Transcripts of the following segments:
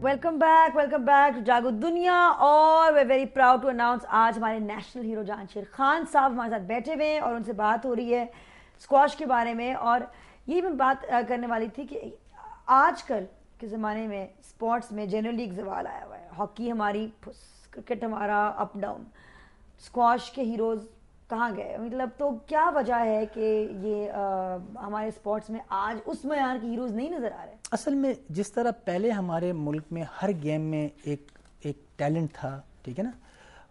Welcome back جاگو دنیا. اور we very proud to announce آج ہمارے نیشنل ہیرو جانشیر خان صاحب ہمارے ساتھ بیٹھے ہوئے ہیں اور ان سے بات ہو رہی ہے اسکواش کے بارے میں. اور یہی میں بات کرنے والی تھی کہ آج کل کے زمانے میں اسپورٹس میں جنرلی ایک زوال آیا ہوا ہے. ہاکی ہماری کرکٹ ہمارا اپ ڈاؤن, اسکواش کے ہیروز کہاں گئے؟ مطلب تو کیا وجہ ہے کہ یہ ہمارے اسپورٹس میں آج اس معیار کے ہیروز نہیں نظر آ رہے؟ اصل میں جس طرح پہلے ہمارے ملک میں ہر گیم میں ایک ٹیلنٹ تھا, ٹھیک ہے نا,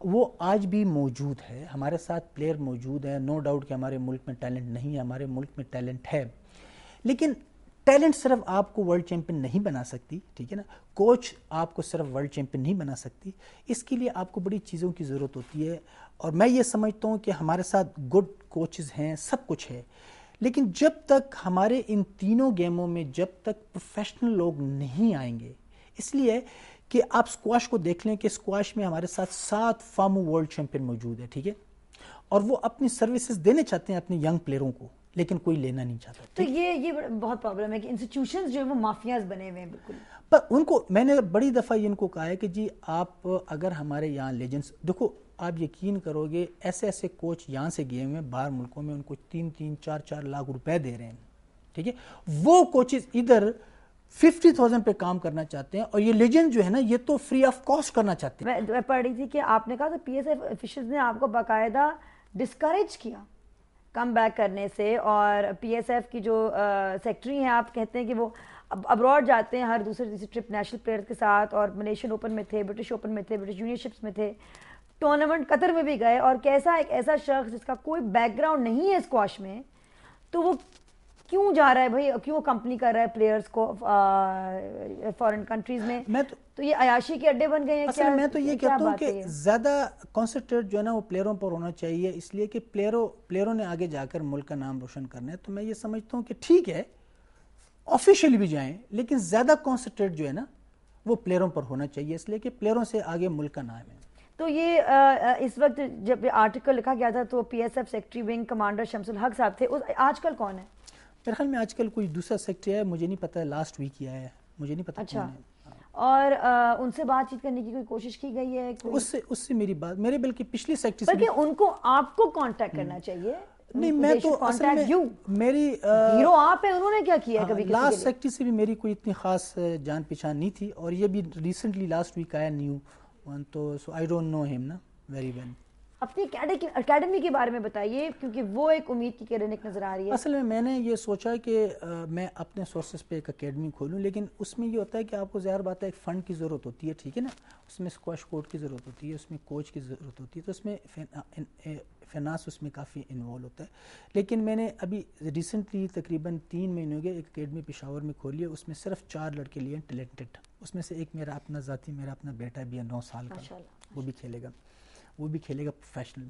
وہ آج بھی موجود ہے. ہمارے ساتھ پلیئر موجود ہیں, نو ڈاؤٹ کہ ہمارے ملک میں ٹیلنٹ نہیں ہے, ہمارے ملک میں ٹیلنٹ ہے. لیکن ٹیلنٹ صرف آپ کو ورلڈ چیمپئن نہیں بنا سکتی, ٹھیک ہے نا, کوچ آپ کو صرف ورلڈ چیمپئن نہیں بنا سکتی. اس کے لیے آپ کو بڑی چیزوں کی ضرورت ہوتی ہے. اور میں یہ سمجھتا ہوں کہ ہمارے ساتھ گڈ کوچز ہیں, سب کچھ ہے, لیکن جب تک ہمارے ان تینوں گیموں میں جب تک پروفیشنل لوگ نہیں آئیں گے, اس لیے کہ آپ اسکواش کو دیکھ لیں کہ اسکواش میں ہمارے ساتھ 7 فارمر ورلڈ چیمپئن موجود ہے, ٹھیک ہے, اور وہ اپنی سروسز دینے چاہتے ہیں اپنے ینگ پلیئروں کو, لیکن کوئی لینا نہیں چاہتا. تو یہ بہت پرابلم ہے کہ انسٹیٹیوشنز جو ہیں وہ مافیاز بنے ہوئے ہیں بالکل. پر ان کو میں نے بڑی دفعہ ان کو کہا ہے کہ جی آپ اگر ہمارے یہاں لیجنڈس دیکھو, آپ یقین کرو گے ایسے کوچ یہاں سے گئے ہوئے ہیں باہر ملکوں میں, ان کو 3-3 4-4 لاکھ روپے دے رہے ہیں, ٹھیک ہے. وہ کوچز ادھر 50,000 پہ کام کرنا چاہتے ہیں, اور یہ لیجنڈ جو ہے نا یہ تو فری آف کاسٹ کرنا چاہتے ہیں. میں پڑھ رہی تھی کہ آپ نے کہا تو پی ایس ایف آفیشلز نے آپ کو باقاعدہ ڈسکریج کیا کم بیک کرنے سے, اور پی ایس ایف کی جو سیکٹری ہیں آپ کہتے ہیں کہ وہ ابراڈ جاتے ہیں ہر دوسرے ٹرپ نیشنل پلیئر کے ساتھ, اور ملیشین اوپن میں تھے, برٹش اوپن میں تھے, برٹش یونین شپس میں تھے, ٹورنامنٹ قطر میں بھی گئے. اور کیسا ایک ایسا شخص جس کا کوئی بیک گراؤنڈ نہیں ہے اسکواش میں, تو وہ کیوں جا رہا ہے بھائی, کیوں کمپنی کر رہا ہے پلیئرز کو فارن کنٹریز میں؟ تو یہ عیاشی کے اڈے بن گئے ہیں. اصل میں تو یہ کہتا ہوں کہ زیادہ کانسنٹریٹ جو ہے نا وہ پلیئروں پر ہونا چاہیے, اس لیے کہ پلیئروں نے آگے جا کر ملک کا نام روشن کرنا ہے. تو میں یہ سمجھتا ہوں کہ ٹھیک ہے آفیشیلی بھی جائیں, لیکن زیادہ کانسنٹریٹ جو ہے نا وہ پلیئروں پر ہونا چاہیے, اس لیے کہ پلیئروں سے آگے ملک کا نام ہے. تو یہ اس وقت جب آرٹیکل لکھا گیا تھا تو P S F secretary wing commander Shams ul Haq صاحب تھے, آج کل کون ہے؟ میرے خیال میں آج کل کوئی دوسرا سیکٹری ہے, مجھے نہیں پتا, لاسٹ ویک ہی آیا ہے, مجھے نہیں پتا کون ہے. اور ان سے بات چیت کرنے کی کوئی کوشش کی گئی ہے؟ اس سے میری بات, میرے بلکہ پچھلی سیکٹری سے, بلکہ ان کو آپ کو کانٹیکٹ کرنا چاہیے. نہیں, میں تو اصل میں میری ہیرو آپ ہیں, انہوں نے کیا کیا ہے کبھی؟ لاسٹ سیکٹری سے بھی میری کوئی اتنی خاص جان پہچان نہیں تھی, اور یہ بھی ریسنٹلی لاسٹ ویک آیا نیو ون, تو سو آئی ڈونٹ نو ہم نا ویری ویل. اپنی اکیڈمی کے بارے میں بتائیے, کیونکہ وہ ایک امید کی کرن ایک نظر آ رہی ہے. اصل میں نے یہ سوچا کہ میں اپنے سورسز پہ ایک اکیڈمی کھولوں, لیکن اس میں یہ ہوتا ہے کہ آپ کو ظاہر بات ہے ایک فنڈ کی ضرورت ہوتی ہے, ٹھیک ہے نا, اس میں اسکواش کورٹ کی ضرورت ہوتی ہے, اس میں کوچ کی ضرورت ہوتی ہے, تو اس میں فائنانس اس میں کافی انوالو ہوتا ہے. لیکن میں نے ابھی ریسنٹلی تقریباً 3 مہینے ہو گئے ایک اکیڈمی پشاور میں کھولی ہے, اس میں صرف 4 لڑکے لیے ہیں ٹیلنٹڈ. اس میں سے ایک میرا اپنا ذاتی, میرا اپنا بیٹا بھی ہے 9 سال کا, وہ بھی کھیلے گا پروفیشنل.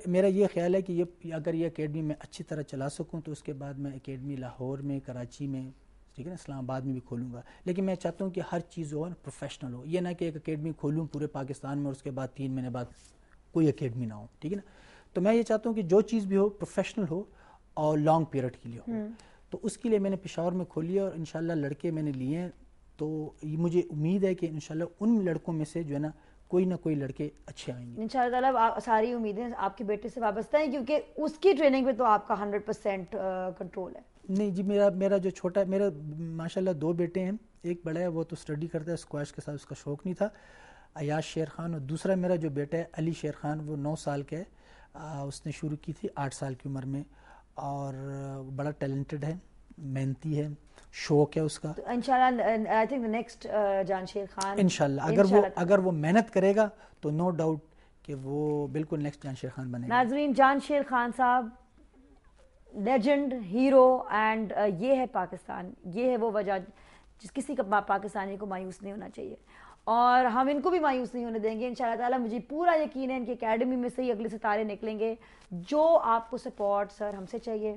میرا یہ خیال ہے کہ یہ اگر یہ اکیڈمی میں اچھی طرح چلا سکوں تو اس کے بعد میں اکیڈمی لاہور میں, کراچی میں, ٹھیک ہے نا, اسلام آباد میں بھی کھولوں گا. لیکن میں چاہتا ہوں کہ ہر چیز ہو پروفیشنل ہو, یہ نہ کہ ایک اکیڈمی کھولوں پورے پاکستان میں اور اس کے بعد 3 مہینے بعد کوئی اکیڈمی نہ ہو, ٹھیک ہے نا. تو میں یہ چاہتا ہوں کہ جو چیز بھی ہو پروفیشنل ہو اور لانگ پیریڈ کے لیے ہو. تو اس کے لیے میں نے پشاور میں کھولی ہے, اور انشاءاللہ لڑکے میں نے لیے ہیں. تو مجھے امید ہے کہ انشاءاللہ ان لڑکوں میں سے جو ہے نا کوئی نہ کوئی لڑکے اچھے آئیں گے انشاءاللہ تعالیٰ. ساری امیدیں آپ کے بیٹے سے وابستہ ہیں, کیونکہ اس کی ٹریننگ پہ تو آپ کا 100% کنٹرول ہے. نہیں جی, میرا جو چھوٹا, میرا ماشاءاللہ 2 بیٹے ہیں, ایک بڑا ہے وہ تو اسٹڈی کرتا ہے, اسکواش کے ساتھ اس کا شوق نہیں تھا, عیاش شیر خان, اور دوسرا میرا جو بیٹا ہے علی شیر خان, وہ 9 سال کا ہے, اس نے شروع کی تھی 8 سال کی عمر میں, اور بڑا ٹیلنٹڈ ہے, محنتی ہے, شوق ہے اس کا. انشاءاللہ آئی تھنک نیکسٹ جانشیر خان انشاءاللہ اگر وہ محنت کرے گا تو نو ڈاؤٹ کہ وہ بالکل نیکسٹ جانشیر خان بنے گا. ناظرین, جانشیر خان صاحب لیجنڈ, ہیرو, اینڈ یہ ہے پاکستان, یہ ہے وہ وجہ جس کسی کا پاکستانی کو مایوس نہیں ہونا چاہیے, اور ہم ان کو بھی مایوس نہیں ہونے دیں گے انشاءاللہ تعالیٰ. مجھے پورا یقین ہے ان کی اکیڈمی میں سے ہی اگلے ستارے نکلیں گے. جو آپ کو سپورٹ سر ہم سے چاہیے,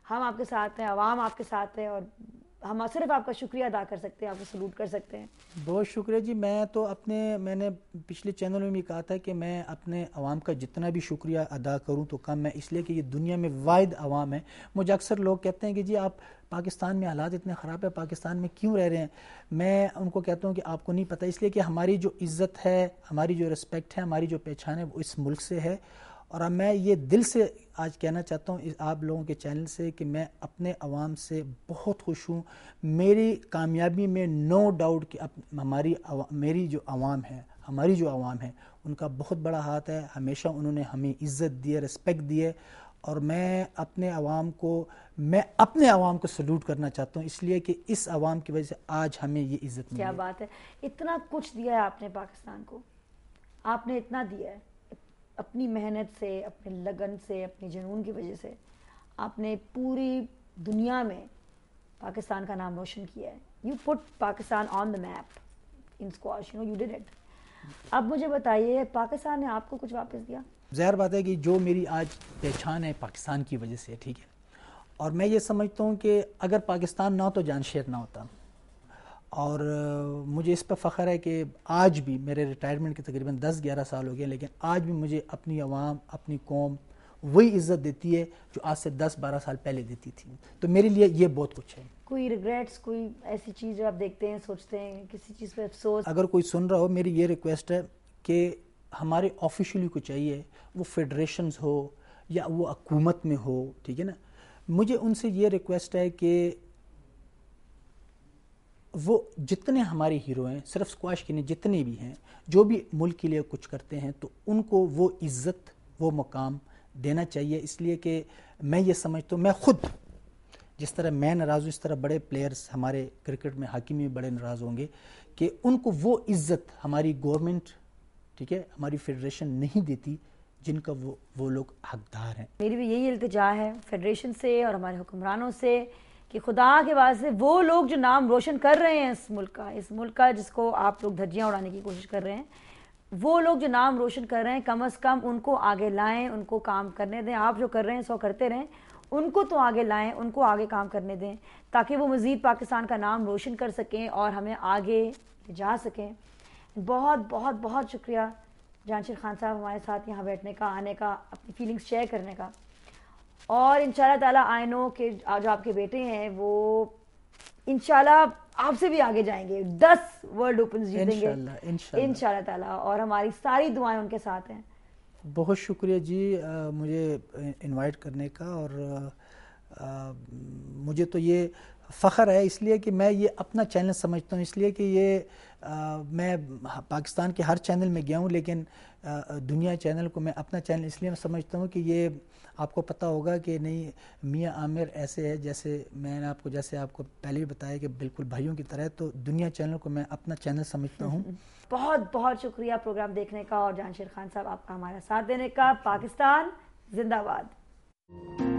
ہم آپ کے ساتھ ہیں, عوام آپ کے ساتھ ہے, اور ہم صرف آپ کا شکریہ ادا کر سکتے ہیں, آپ کو سلوٹ کر سکتے ہیں. بہت شکریہ جی. میں نے پچھلے چینل میں بھی کہا تھا کہ میں اپنے عوام کا جتنا بھی شکریہ ادا کروں تو کم ہے, اس لیے کہ یہ دنیا میں واحد عوام ہے. مجھے اکثر لوگ کہتے ہیں کہ جی آپ پاکستان میں حالات اتنے خراب ہے, پاکستان میں کیوں رہ رہے ہیں؟ میں ان کو کہتا ہوں کہ آپ کو نہیں پتہ, اس لیے کہ ہماری جو عزت ہے, ہماری جو رسپیکٹ ہے, ہماری جو پہچان ہے وہ اس ملک سے ہے. اور اب میں یہ دل سے آج کہنا چاہتا ہوں آپ لوگوں کے چینل سے کہ میں اپنے عوام سے بہت خوش ہوں. میری کامیابی میں نو ڈاؤٹ کہ میری جو عوام ہے, ہماری جو عوام ہے, ان کا بہت بڑا ہاتھ ہے. ہمیشہ انہوں نے ہمیں عزت دی ہے, رسپیکٹ دی ہے, اور میں اپنے عوام کو سلوٹ کرنا چاہتا ہوں, اس لیے کہ اس عوام کی وجہ سے آج ہمیں یہ عزت ملی ہے. کیا بات ہے, اتنا کچھ دیا ہے آپ نے پاکستان کو, آپ نے اتنا دیا ہے اپنی محنت سے, اپنے لگن سے, اپنی جنون کی وجہ سے. آپ نے پوری دنیا میں پاکستان کا نام روشن کیا ہے. You put Pakistan on the map in squash, you did it. اب مجھے بتائیے, پاکستان نے آپ کو کچھ واپس دیا؟ ظاہر بات ہے کہ جو میری آج پہچان ہے پاکستان کی وجہ سے, ٹھیک ہے, اور میں یہ سمجھتا ہوں کہ اگر پاکستان نہ تو جانشیر نہ ہوتا. اور مجھے اس پہ فخر ہے کہ آج بھی میرے ریٹائرمنٹ کے تقریباً 10-11 سال ہو گئے, لیکن آج بھی مجھے اپنی عوام, اپنی قوم وہی عزت دیتی ہے جو آج سے 10-12 سال پہلے دیتی تھی. تو میرے لیے یہ بہت کچھ ہے. کوئی ریگریٹس, کوئی ایسی چیز جو آپ دیکھتے ہیں, سوچتے ہیں, کسی چیز پہ افسوس؟ اگر کوئی سن رہا ہو, میری یہ ریکویسٹ ہے کہ ہمارے آفیشلی کو چاہیے, وہ فیڈریشنز ہو یا وہ حکومت میں ہو, ٹھیک ہے نا, مجھے ان سے یہ ریکویسٹ ہے کہ وہ جتنے ہمارے ہیرو ہیں, صرف اسکواش کے نہیں, جتنے بھی ہیں جو بھی ملک کے لیے کچھ کرتے ہیں, تو ان کو وہ عزت, وہ مقام دینا چاہیے. اس لیے کہ میں یہ سمجھتا ہوں, میں خود جس طرح میں ناراض ہوں, اس طرح بڑے پلیئرز ہمارے کرکٹ میں, ہاکی میں بھی بڑے ناراض ہوں گے کہ ان کو وہ عزت ہماری گورنمنٹ, ٹھیک ہے, ہماری فیڈریشن نہیں دیتی جن کا وہ لوگ حقدار ہیں. میری بھی یہی التجا ہے فیڈریشن سے اور ہمارے حکمرانوں سے کہ خدا کے واسطے وہ لوگ جو نام روشن کر رہے ہیں اس ملک کا جس کو آپ لوگ دھجیاں اڑانے کی کوشش کر رہے ہیں, وہ لوگ جو نام روشن کر رہے ہیں, کم از کم ان کو آگے لائیں, ان کو کام کرنے دیں. آپ جو کر رہے ہیں 100 کرتے رہیں, ان کو تو آگے لائیں, ان کو آگے کام کرنے دیں تاکہ وہ مزید پاکستان کا نام روشن کر سکیں اور ہمیں آگے جا سکیں. بہت بہت بہت شکریہ جانشیر خان صاحب ہمارے ساتھ یہاں بیٹھنے کا, آنے کا, اپنی فیلنگز شیئر کرنے کا. اور انشاءاللہ تعالیٰ آئی نو کہ جو آپ کے بیٹے ہیں وہ انشاءاللہ آپ سے بھی آگے جائیں گے, 10 ورلڈ اوپنز جیتیں گے انشاءاللہ تعالیٰ, اور ہماری ساری دعائیں ان کے ساتھ ہیں. بہت شکریہ جی مجھے انوائٹ کرنے کا, اور مجھے تو یہ فخر ہے اس لیے کہ میں یہ اپنا چینل سمجھتا ہوں, اس لیے کہ یہ میں پاکستان کے ہر چینل میں گیا ہوں, لیکن دنیا چینل کو میں اپنا چینل اس لیے سمجھتا ہوں کہ یہ آپ کو پتہ ہوگا کہ نہیں, میاں عامر ایسے ہے جیسے میں نے جیسے آپ کو پہلے بھی بتایا کہ بالکل بھائیوں کی طرح, تو دنیا چینل کو میں اپنا چینل سمجھتا ہوں. بہت بہت شکریہ پروگرام دیکھنے کا اور جانشیر خان صاحب آپ کا ہمارا ساتھ دینے کا. پاکستان زندہ باد.